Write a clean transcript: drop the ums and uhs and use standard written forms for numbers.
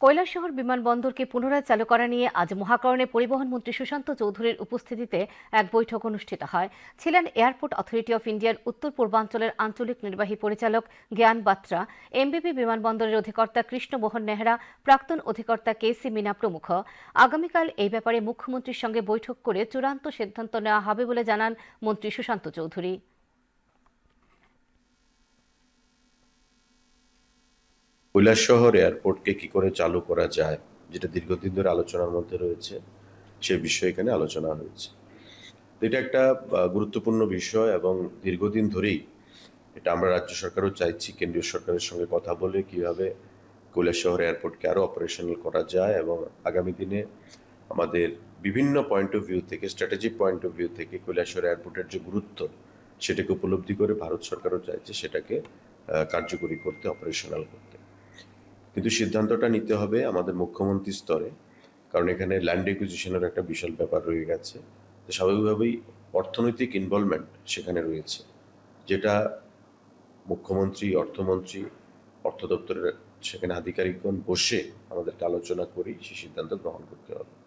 কৈলাসহর বিমানবন্দরকে পুনরায় চালু করা নিয়ে আজ মহাকরণে পরিবহন মন্ত্রী সুশান্ত চৌধুরীর উপস্থিতিতে এক বৈঠক অনুষ্ঠিত হয়। ছিলেন এয়ারপোর্ট অথরিটি অফ ইন্ডিয়ার উত্তর পূর্বাঞ্চলের আঞ্চলিক নির্বাহী পরিচালক জ্ঞান বাত্রা, এমবিবি বিমানবন্দরের অধিকর্তা কৃষ্ণমোহন নেহরা, প্রাক্তন অধিকর্তা কেসি মিনা প্রমুখ। আগামীকাল এই ব্যাপারে মুখ্যমন্ত্রীর সঙ্গে বৈঠক করে চূড়ান্ত সিদ্ধান্ত নেওয়া হবে বলে জানান মন্ত্রী সুশান্ত চৌধুরী। কৈলাসহর এয়ারপোর্টকে কি করে চালু করা যায়, যেটা দীর্ঘদিন ধরে আলোচনার মধ্যে রয়েছে, সে বিষয়ে এখানে আলোচনা হয়েছে। এটা একটা গুরুত্বপূর্ণ বিষয় এবং দীর্ঘদিন ধরেই এটা আমরা রাজ্য সরকারও চাইছি কেন্দ্রীয় সরকারের সঙ্গে কথা বলে কিভাবে কৈলাসহর এয়ারপোর্টকে আরও অপারেশনাল করা যায় এবং আগামী দিনে আমাদের বিভিন্ন পয়েন্ট অফ ভিউ থেকে, স্ট্র্যাটেজিক পয়েন্ট অফ ভিউ থেকে কৈলাসহর এয়ারপোর্টের যে গুরুত্ব সেটাকে উপলব্ধি করে ভারত সরকারও চাইছে সেটাকে কার্যকরী করতে, অপারেশনাল করতে। কিন্তু সিদ্ধান্তটা নিতে হবে আমাদের মুখ্যমন্ত্রী স্তরে, কারণ এখানে ল্যান্ড একুইজিশনের একটা বিশাল ব্যাপার রয়ে গেছে। তো স্বাভাবিকভাবেই অর্থনৈতিক ইনভলভমেন্ট সেখানে রয়েছে, যেটা মুখ্যমন্ত্রী, অর্থমন্ত্রী, অর্থ দপ্তরের সেখানে আধিকারিকগণ বসে আমাদেরকে আলোচনা করেই সেই সিদ্ধান্ত গ্রহণ করতে হবে।